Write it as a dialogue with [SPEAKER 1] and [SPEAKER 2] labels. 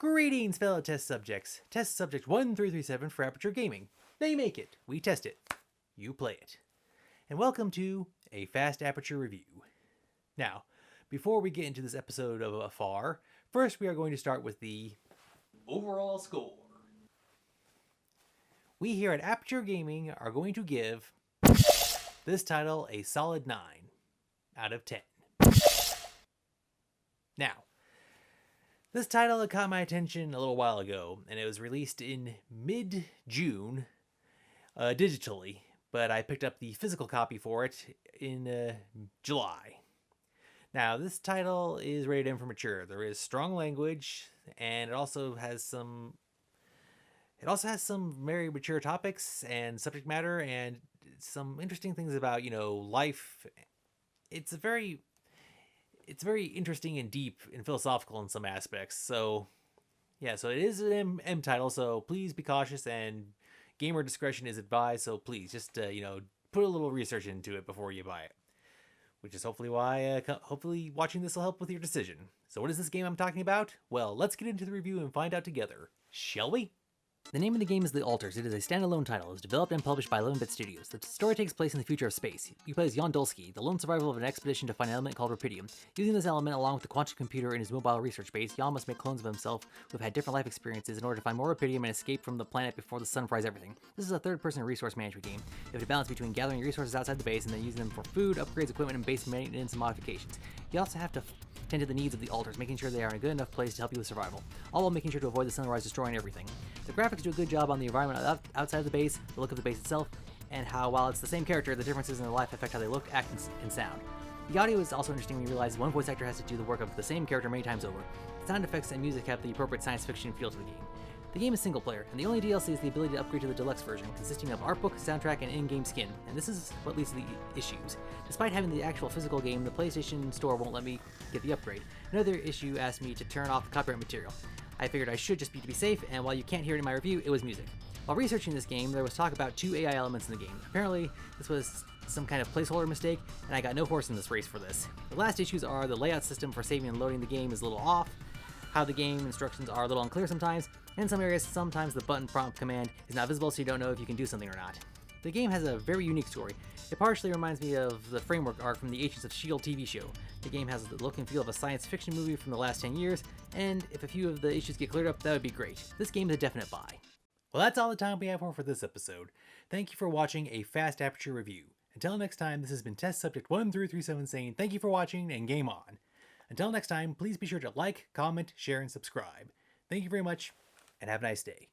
[SPEAKER 1] Greetings, fellow test subjects. Test subject 1337 for Aperture Gaming. They make it. We test it. You play it. And welcome to a Fast Aperture Review. Now, before we get into this episode of Afar, first we are going to start with the overall score. We here at Aperture Gaming are going to give this title a solid 9 out of 10. Now, this title had caught my attention a little while ago, and it was released in mid-June, digitally, but I picked up the physical copy for it in July. Now, this title is rated M for mature. There is strong language, and it also has some very mature topics and subject matter, and some interesting things about, life. It's very interesting and deep and philosophical in some aspects. So, yeah, so it is an M title, so please be cautious and gamer discretion is advised. So please just, put a little research into it before you buy it, which is hopefully why, hopefully watching this will help with your decision. So what is this game I'm talking about? Well, let's get into the review and find out together, shall we? The name of the game is The Alters. It is a standalone title. It was developed and published by 11-Bit Studios. The story takes place in the future of space. You play as Jan Dulski, the lone survivor of an expedition to find an element called Rupidium. Using this element along with the quantum computer in his mobile research base, Jan must make clones of himself who have had different life experiences in order to find more Rupidium and escape from the planet before the sun fries everything. This is a third-person resource management game. You have to balance between gathering resources outside the base and then using them for food, upgrades, equipment, and base maintenance and modifications. You also have to tend to the needs of the alters, making sure they are in a good enough place to help you with survival, all while making sure to avoid the sunrise destroying everything. The graphics do a good job on the environment outside of the base, the look of the base itself, and how, while it's the same character, the differences in their life affect how they look, act, and sound. The audio is also interesting when you realize one voice actor has to do the work of the same character many times over. The sound effects and music have the appropriate science fiction feel to the game. The game is single player, and the only DLC is the ability to upgrade to the deluxe version, consisting of art book, soundtrack, and in-game skin, and this is what leads to the issues. Despite having the actual physical game, the PlayStation Store won't let me get the upgrade. Another issue asked me to turn off the copyright material. I figured I should just to be safe, and while you can't hear it in my review, it was music. While researching this game, there was talk about 2 AI elements in the game. Apparently, this was some kind of placeholder mistake, and I got no horse in this race for this. The last issues are the layout system for saving and loading the game is a little off, how the game instructions are a little unclear sometimes, and in some areas, sometimes the button prompt command is not visible, so you don't know if you can do something or not. The game has a very unique story. It partially reminds me of the framework arc from the Agents of S.H.I.E.L.D. TV show. The game has the look and feel of a science fiction movie from the last 10 years, and if a few of the issues get cleared up, that would be great. This game is a definite buy. Well, that's all the time we have for this episode. Thank you for watching a Fast Aperture Review. Until next time, this has been Test Subject 1337 saying thank you for watching and game on. Until next time, please be sure to like, comment, share, and subscribe. Thank you very much, and have a nice day.